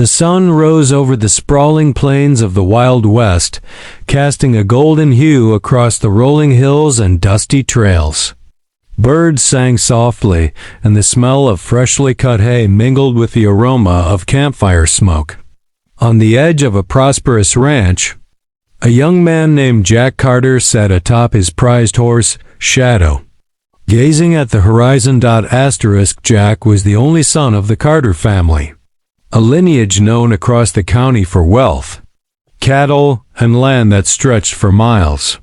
The sun rose over the sprawling plains of the Wild West, casting a golden hue across the rolling hills and dusty trails. Birds sang softly, and the smell of freshly cut hay mingled with the aroma of campfire smoke. On the edge of a prosperous ranch, a young man named Jack Carter sat atop his prized horse, Shadow. Gazing at the horizon. Jack was the only son of the Carter family, a lineage known across the county for wealth, cattle, and land that stretched for miles.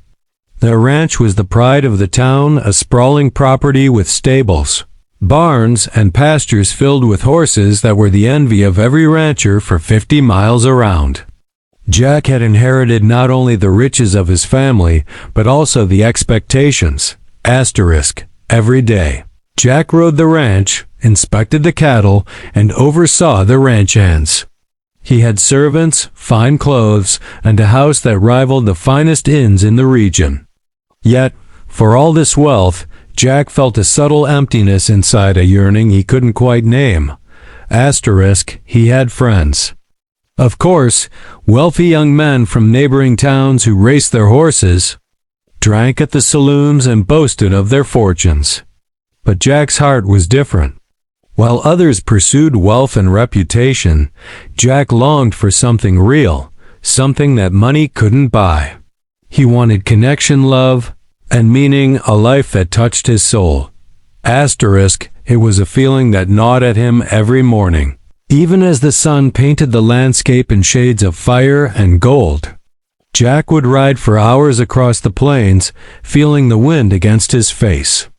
Their ranch was the pride of the town, a sprawling property with stables, barns, and pastures filled with horses that were the envy of every rancher for 50 miles around. Jack had inherited not only the riches of his family, but also the expectations, every day. Jack rode the ranch, inspected the cattle, and oversaw the ranch hands. He had servants, fine clothes, and a house that rivaled the finest inns in the region. Yet, for all this wealth, Jack felt a subtle emptiness inside, a yearning he couldn't quite name. He had friends. Of course, wealthy young men from neighboring towns who raced their horses, drank at the saloons, and boasted of their fortunes. But Jack's heart was different. While others pursued wealth and reputation, Jack longed for something real, something that money couldn't buy. He wanted connection, love, and meaning, a life that touched his soul. It was a feeling that gnawed at him every morning, even as the sun painted the landscape in shades of fire and gold. Jack would ride for hours across the plains, feeling the wind against his face,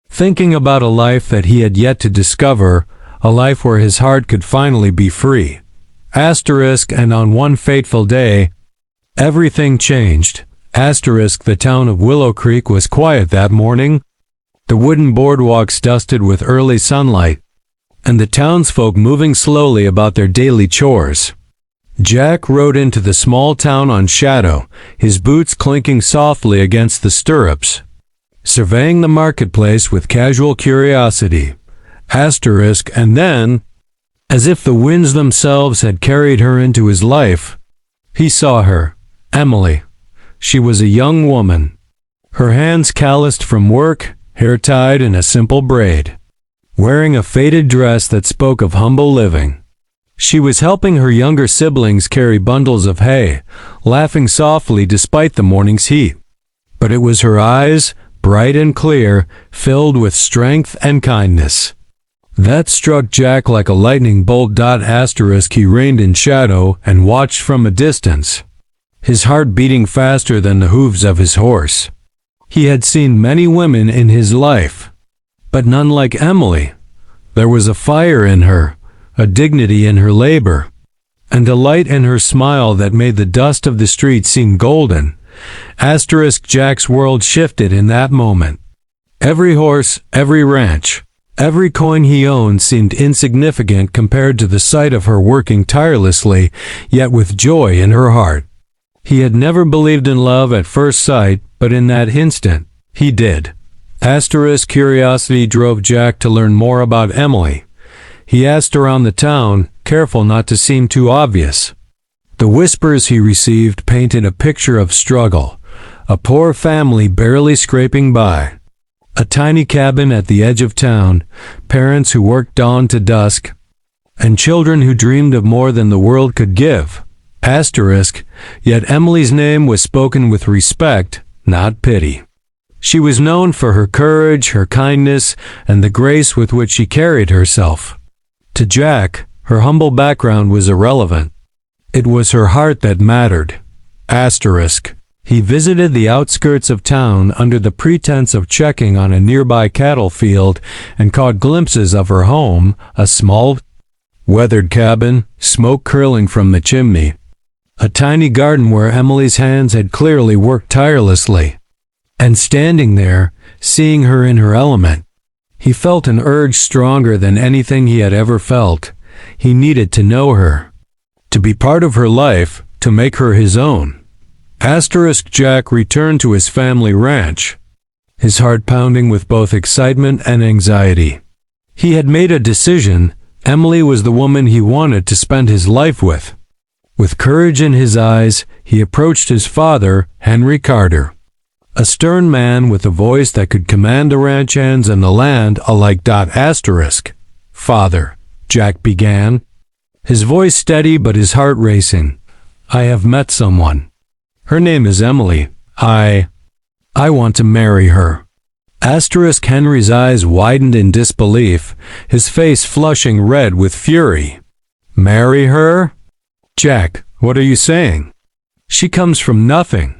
thinking about a life that he had yet to discover, a life where his heart could finally be free. And on one fateful day, everything changed. The town of Willow Creek was quiet that morning, the wooden boardwalks dusted with early sunlight, and the townsfolk moving slowly about their daily chores. Jack rode into the small town on Shadow, his boots clinking softly against the stirrups, surveying the marketplace with casual curiosity. And then, as if the winds themselves had carried her into his life, he saw her, Emily. She was a young woman, her hands calloused from work, hair tied in a simple braid, wearing a faded dress that spoke of humble living. She was helping her younger siblings carry bundles of hay, laughing softly despite the morning's heat. But it was her eyes, bright and clear, filled with strength and kindness, that struck Jack like a lightning bolt. He reined in Shadow and watched from a distance, his heart beating faster than the hooves of his horse. He had seen many women in his life, but none like Emily. There was a fire in her, a dignity in her labor, and a light in her smile that made the dust of the street seem golden. Jack's world shifted in that moment. Every horse, every ranch, every coin he owned seemed insignificant compared to the sight of her working tirelessly, yet with joy in her heart. He had never believed in love at first sight, but in that instant, he did. Curiosity drove Jack to learn more about Emily. He asked around the town, careful not to seem too obvious. The whispers he received painted a picture of struggle, a poor family barely scraping by, a tiny cabin at the edge of town, parents who worked dawn to dusk, and children who dreamed of more than the world could give. Yet Emily's name was spoken with respect, not pity. She was known for her courage, her kindness, and the grace with which she carried herself. To Jack, her humble background was irrelevant. It was her heart that mattered. He visited the outskirts of town under the pretense of checking on a nearby cattle field and caught glimpses of her home, a small, weathered cabin, smoke curling from the chimney. A tiny garden where Emily's hands had clearly worked tirelessly. And standing there, seeing her in her element, he felt an urge stronger than anything he had ever felt. He needed to know her, to be part of her life, to make her his own. Jack returned to his family ranch, his heart pounding with both excitement and anxiety. He had made a decision, Emily was the woman he wanted to spend his life with. With courage in his eyes, he approached his father, Henry Carter. A stern man with a voice that could command the ranch hands and the land alike. "Father," Jack began, his voice steady but his heart racing. "I have met someone. Her name is Emily. I want to marry her." Henry's eyes widened in disbelief, his face flushing red with fury. "Marry her? Jack, what are you saying? She comes from nothing.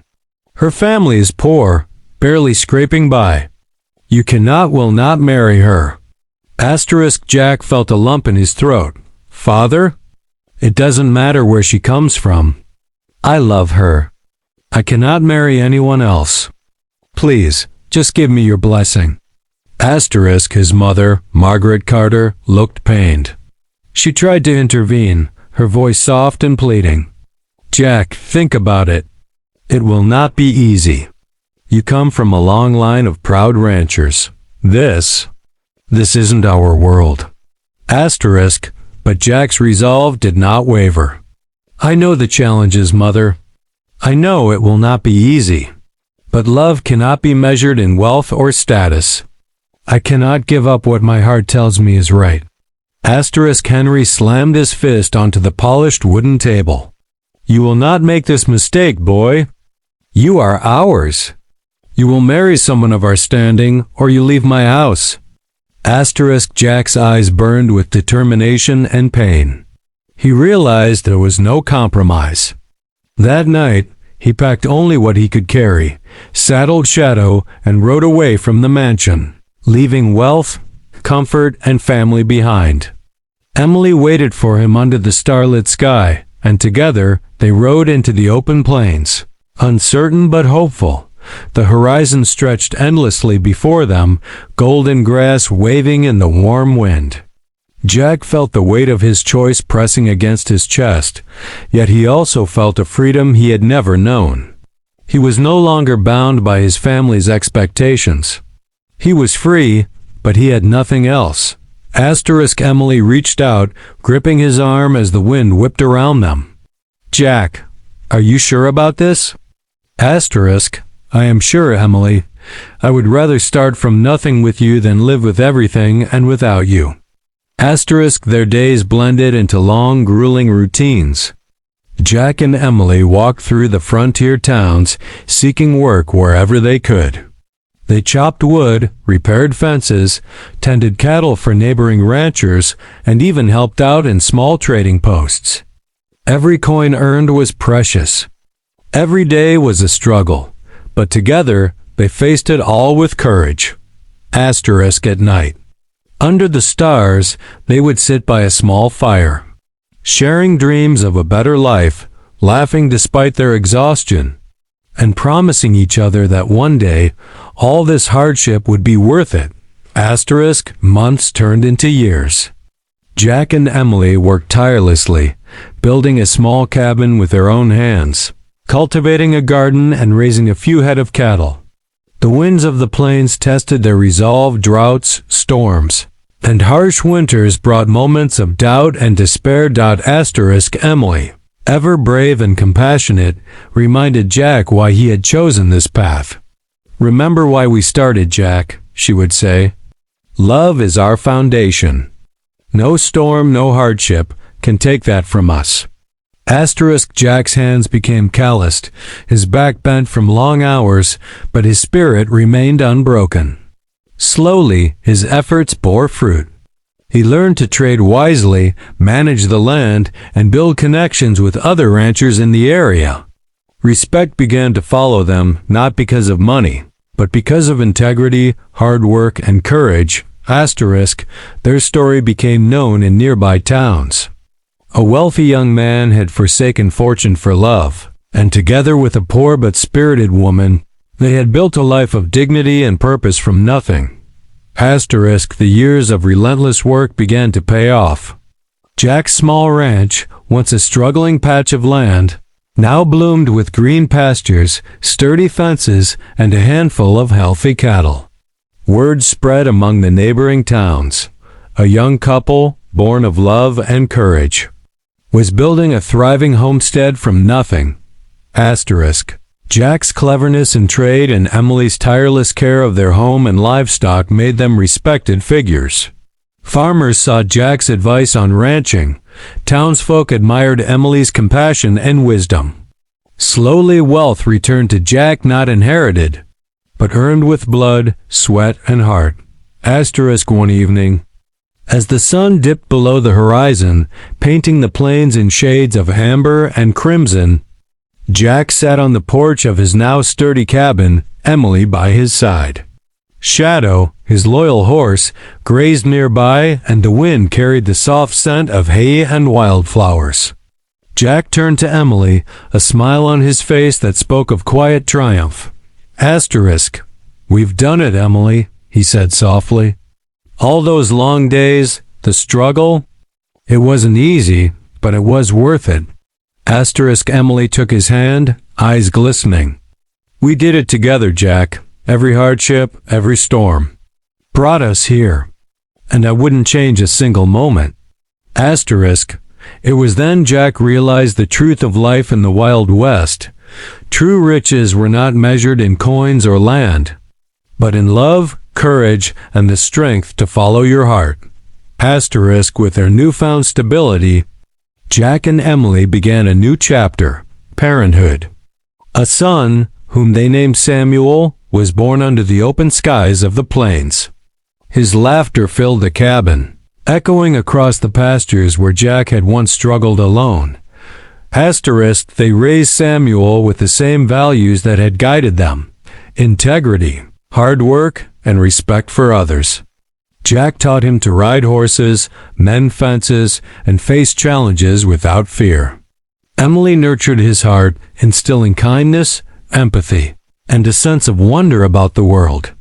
Her family is poor, barely scraping by. You will not marry her." Jack felt a lump in his throat. "Father, it doesn't matter where she comes from. I love her. I cannot marry anyone else. Please, just give me your blessing." His mother, Margaret Carter, looked pained. She tried to intervene, her voice soft and pleading. "Jack, think about it. It will not be easy. You come from a long line of proud ranchers. This isn't our world." But Jack's resolve did not waver. "I know the challenges, Mother. I know it will not be easy. But love cannot be measured in wealth or status. I cannot give up what my heart tells me is right." Henry slammed his fist onto the polished wooden table. "You will not make this mistake, boy. You are ours. You will marry someone of our standing, or you leave my house." Jack's eyes burned with determination and pain. He realized there was no compromise. That night, he packed only what he could carry, saddled Shadow, and rode away from the mansion, leaving wealth, comfort, and family behind. Emily waited for him under the starlit sky, and together they rode into the open plains. Uncertain but hopeful, the horizon stretched endlessly before them, golden grass waving in the warm wind. Jack felt the weight of his choice pressing against his chest, yet he also felt a freedom he had never known. He was no longer bound by his family's expectations. He was free, but he had nothing else. Emily reached out, gripping his arm as the wind whipped around them. "Jack, are you sure about this?" "I am sure, Emily. I would rather start from nothing with you than live with everything and without you." Their days blended into long, grueling routines. Jack and Emily walked through the frontier towns, seeking work wherever they could. They chopped wood, repaired fences, tended cattle for neighboring ranchers, and even helped out in small trading posts. Every coin earned was precious. Every day was a struggle, but together they faced it all with courage. At night, under the stars, they would sit by a small fire, sharing dreams of a better life, laughing despite their exhaustion, and promising each other that one day all this hardship would be worth it. Months turned into years. Jack and Emily worked tirelessly, building a small cabin with their own hands, cultivating a garden and raising a few head of cattle. The winds of the plains tested their resolve. Droughts, storms, and harsh winters brought moments of doubt and despair. Emily, ever brave and compassionate, reminded Jack why he had chosen this path. "Remember why we started, Jack," she would say. "Love is our foundation. No storm, no hardship can take that from us." Jack's hands became calloused, his back bent from long hours, but his spirit remained unbroken. Slowly, his efforts bore fruit. He learned to trade wisely, manage the land, and build connections with other ranchers in the area. Respect began to follow them, not because of money, but because of integrity, hard work, and courage. Their story became known in nearby towns. A wealthy young man had forsaken fortune for love, and together with a poor but spirited woman, they had built a life of dignity and purpose from nothing. The years of relentless work began to pay off. Jack's small ranch, once a struggling patch of land, now bloomed with green pastures, sturdy fences, and a handful of healthy cattle. Word spread among the neighboring towns. A young couple, born of love and courage, was building a thriving homestead from nothing. Asterisk. Jack's cleverness in trade and Emily's tireless care of their home and livestock made them respected figures. Farmers sought Jack's advice on ranching. Townsfolk admired Emily's compassion and wisdom. Slowly wealth returned to Jack, not inherited, but earned with blood, sweat, and heart. Asterisk. One evening, as the sun dipped below the horizon, painting the plains in shades of amber and crimson, Jack sat on the porch of his now sturdy cabin, Emily by his side. Shadow, his loyal horse, grazed nearby, and the wind carried the soft scent of hay and wildflowers. Jack turned to Emily, a smile on his face that spoke of quiet triumph. Asterisk. We've done it, Emily, he said softly. All those long days, the struggle, it wasn't easy, but it was worth it. Asterisk. Emily took his hand, eyes glistening. We did it together, Jack. Every hardship, every storm brought us here, and I wouldn't change a single moment. Asterisk. It was then Jack realized the truth of life in the Wild West. True riches were not measured in coins or land, but in love, courage, and the strength to follow your heart. Asterisk. With their newfound stability, Jack and Emily began a new chapter, parenthood. A son, whom they named Samuel, was born under the open skies of the plains. His laughter filled the cabin, echoing across the pastures where Jack had once struggled alone. Asterisk. They raised Samuel with the same values that had guided them: integrity, hard work, and respect for others. Jack taught him to ride horses, mend fences, and face challenges without fear. Emily nurtured his heart, instilling kindness, empathy, and a sense of wonder about the world.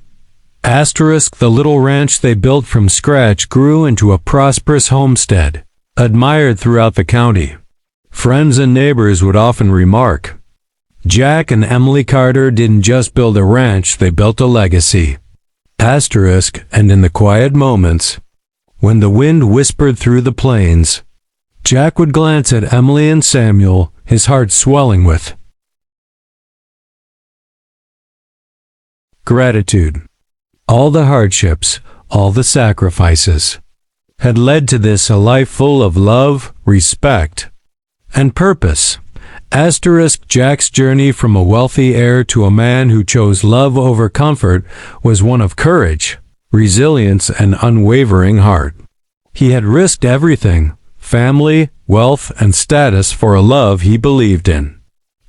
Asterisk. The little ranch they built from scratch grew into a prosperous homestead, admired throughout the county. Friends and neighbors would often remark, Jack and Emily Carter didn't just build a ranch, they built a legacy. Asterisk. And in the quiet moments, when the wind whispered through the plains, Jack would glance at Emily and Samuel, his heart swelling with gratitude. All the hardships, all the sacrifices, had led to this a life full of love, respect, and purpose. Asterisk. Jack's journey from a wealthy heir to a man who chose love over comfort was one of courage, resilience, and unwavering heart. He had risked everything: family, wealth, and status for a love he believed in.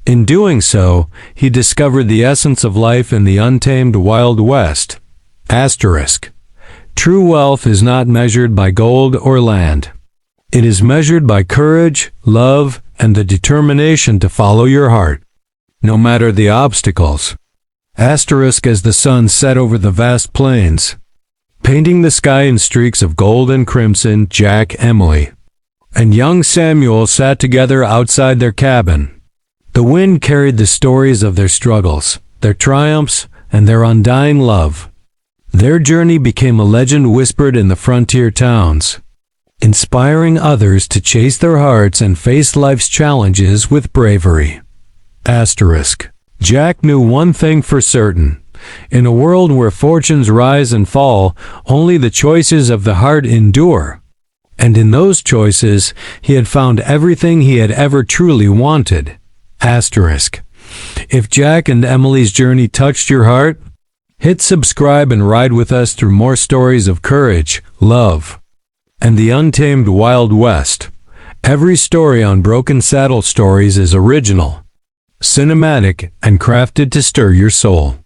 In doing so, he discovered the essence of life in the untamed Wild West. Asterisk. True wealth is not measured by gold or land. It is measured by courage, love, and the determination to follow your heart, no matter the obstacles. Asterisk. As the sun set over the vast plains, painting the sky in streaks of gold and crimson, Jack, Emily, and young Samuel sat together outside their cabin. The wind carried the stories of their struggles, their triumphs, and their undying love. Their journey became a legend whispered in the frontier towns, inspiring others to chase their hearts and face life's challenges with bravery. Asterisk. Jack knew one thing for certain. In a world where fortunes rise and fall, only the choices of the heart endure. And in those choices, he had found everything he had ever truly wanted. Asterisk. If Jack and Emily's journey touched your heart, hit subscribe and ride with us through more stories of courage, love, and the untamed Wild West. Every story on Broken Saddle Stories is original, cinematic, and crafted to stir your soul.